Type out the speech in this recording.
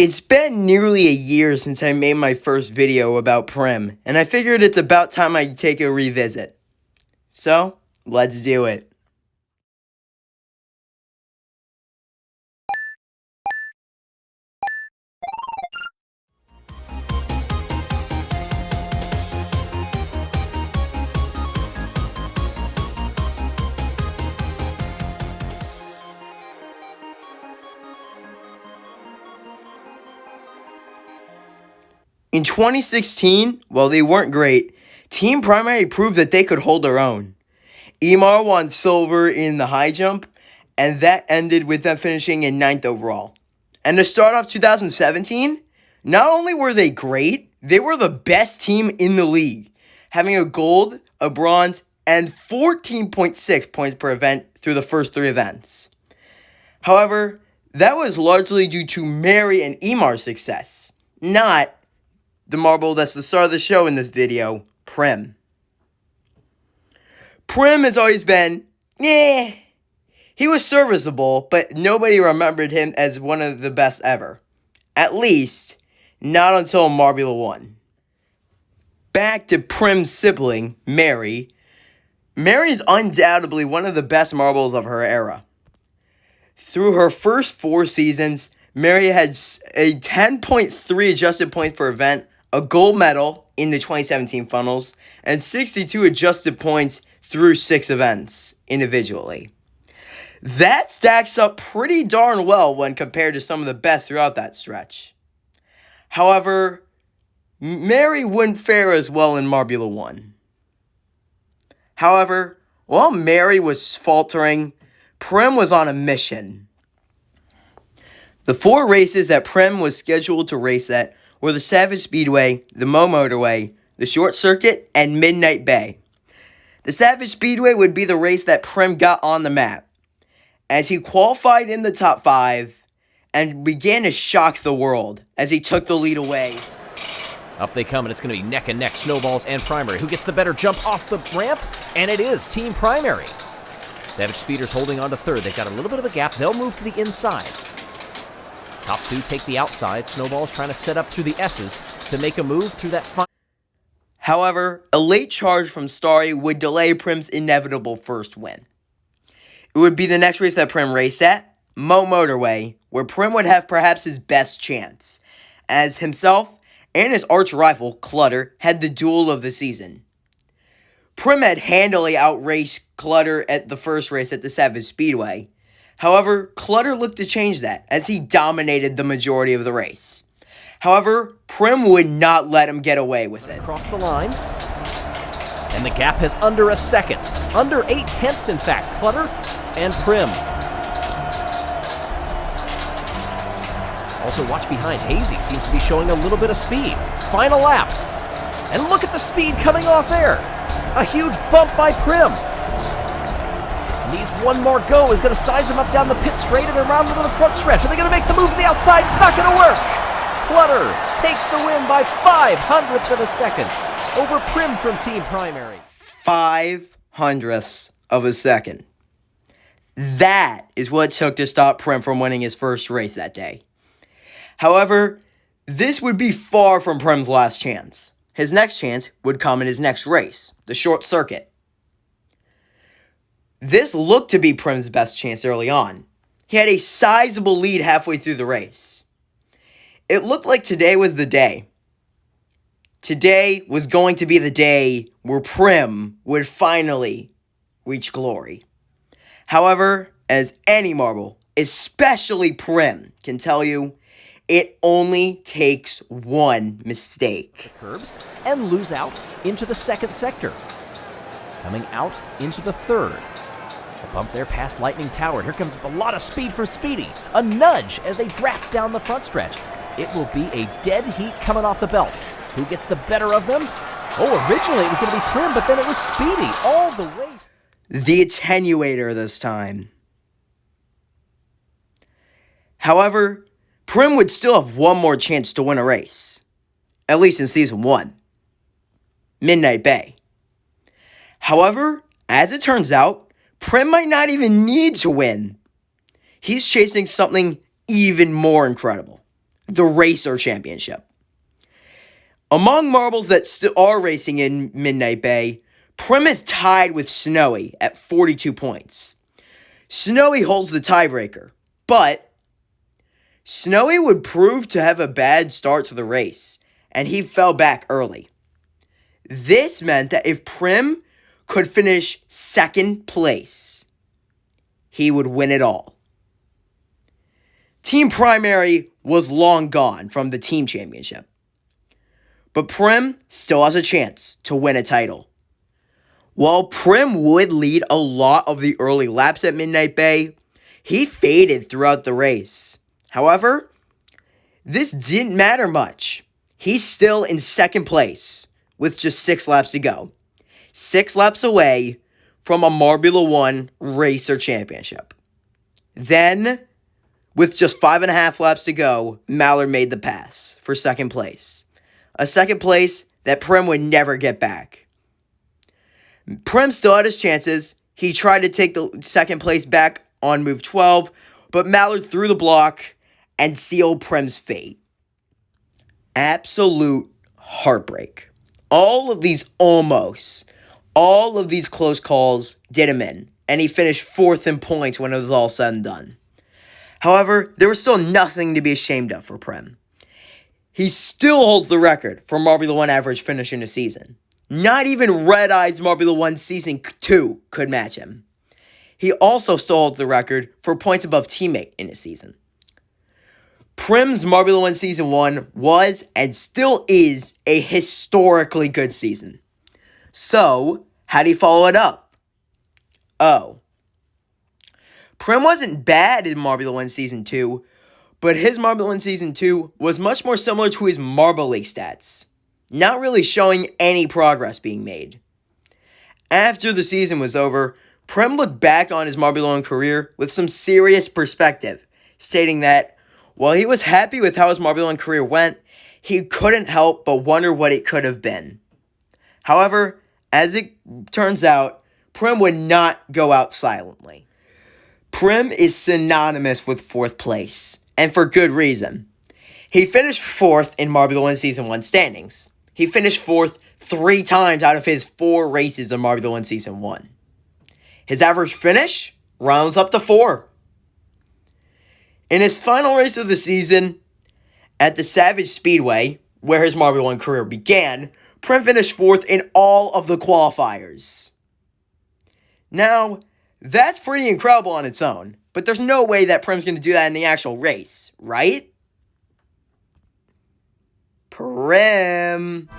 It's been nearly a year since I made my first video about Prim, and I figured it's about time I take a revisit. So, let's do it. In 2016, while they weren't great, Team Primary proved that they could hold their own. Emar won silver in the high jump, and that ended with them finishing in 9th overall. And to start off 2017, not only were they great, they were the best team in the league, having a gold, a bronze, and 14.6 points per event through the first 3 events. However, that was largely due to Mary and Emar's success, not the marble that's the star of the show in this video, Prim. Prim has always been, he was serviceable, but nobody remembered him as one of the best ever. At least, not until Marbula 1. Back to Prim's sibling, Mary. Mary is undoubtedly one of the best marbles of her era. Through her first 4 seasons, Mary had a 10.3 adjusted points per event, a gold medal in the 2017 funnels, and 62 adjusted points through 6 events individually. That stacks up pretty darn well when compared to some of the best throughout that stretch. However, Mary wouldn't fare as well in Marbula 1. However, while Mary was faltering, Prim was on a mission. The 4 races that Prim was scheduled to race at were the Savage Speedway, the Mo Motorway, the Short Circuit, and Midnight Bay. The Savage Speedway would be the race that Prim got on the map, as he qualified in the top 5 and began to shock the world as he took the lead away. Up they come, and it's going to be neck and neck, Snowballs and Primary. Who gets the better jump off the ramp? And it is Team Primary. Savage Speeders holding on to 3rd. They've got a little bit of a gap. They'll move to the inside. Top 2 take the outside. Snowball's trying to set up through the S's to make a move through that. However, a late charge from Starry would delay Prim's inevitable first win. It would be the next race that Prim raced at, Mo Motorway, where Prim would have perhaps his best chance, as himself and his arch rival, Clutter, had the duel of the season. Prim had handily outraced Clutter at the first race at the Savage Speedway. However, Clutter looked to change that, as he dominated the majority of the race. However, Prim would not let him get away with it. Across the line, and the gap is under a second. Under 0.8, in fact, Clutter and Prim. Also, watch behind. Hazy seems to be showing a little bit of speed. Final lap. And look at the speed coming off there. A huge bump by Prim. Needs one more go. Is going to size him up down the pit straight and around into the front stretch. Are they going to make the move to the outside? It's not going to work. Clutter takes the win by 0.05 of a second over Prim from Team Primary. 0.05 of a second. That is what it took to stop Prim from winning his first race that day. However, this would be far from Prim's last chance. His next chance would come in his next race, the Short Circuit. This looked to be Prim's best chance early on. He had a sizable lead halfway through the race. It looked like today was the day. Today was going to be the day where Prim would finally reach glory. However, as any marble, especially Prim, can tell you, it only takes one mistake. Curbs and lose out into the 2nd sector. Coming out into the 3rd. A bump there past Lightning Tower. Here comes a lot of speed from Speedy. A nudge as they draft down the front stretch. It will be a dead heat coming off the belt. Who gets the better of them? Oh, originally it was going to be Prim, but then it was Speedy all the way. The attenuator this time. However, Prim would still have one more chance to win a race. At least in Season 1. Midnight Bay. However, as it turns out, Prim might not even need to win. He's chasing something even more incredible. the Racer Championship. Among marbles that still are racing in Midnight Bay, Prim is tied with Snowy at 42 points. Snowy holds the tiebreaker, but Snowy would prove to have a bad start to the race, and he fell back early. This meant that if Prim could finish second place, he would win it all. Team Primary was long gone from the team championship, but Prim still has a chance to win a title. While Prim would lead a lot of the early laps at Midnight Bay, he faded throughout the race. However, this didn't matter much. He's still in second place with just 6 laps to go. 6 laps away from a Marbula 1 Racer Championship. Then, with just 5.5 laps to go, Mallard made the pass for second place. A second place that Prim would never get back. Prim still had his chances. He tried to take the second place back on move 12, but Mallard threw the block and sealed Prim's fate. Absolute heartbreak. All of these almost, all of these close calls did him in, and he finished 4th in points when it was all said and done. However, there was still nothing to be ashamed of for Prim. He still holds the record for Marbula 1 average finish in a season. Not even Red Eye's Marbula 1 Season 2 could match him. He also still holds the record for points above teammate in a season. Prim's Marbula 1 Season 1 was and still is a historically good season. So, how do you follow it up? Oh. Prim wasn't bad in Marbula 1 Season 2, but his Marbula 1 Season 2 was much more similar to his Marble League stats, not really showing any progress being made. After the season was over, Prim looked back on his Marbula 1 career with some serious perspective, stating that while he was happy with how his Marbula 1 career went, he couldn't help but wonder what it could have been. However, as it turns out, Prim would not go out silently. Prim is synonymous with 4th place, and for good reason. He finished 4th in Marbula 1 Season 1 standings. He finished 4th 3 times out of his 4 races in Marbula 1 Season 1. His average finish rounds up to 4. In his final race of the season, at the Savage Speedway, where his Marbula 1 career began, Prim finished 4th in all of the qualifiers. Now, that's pretty incredible on its own, but there's no way that Prim's going to do that in the actual race, right? Prim!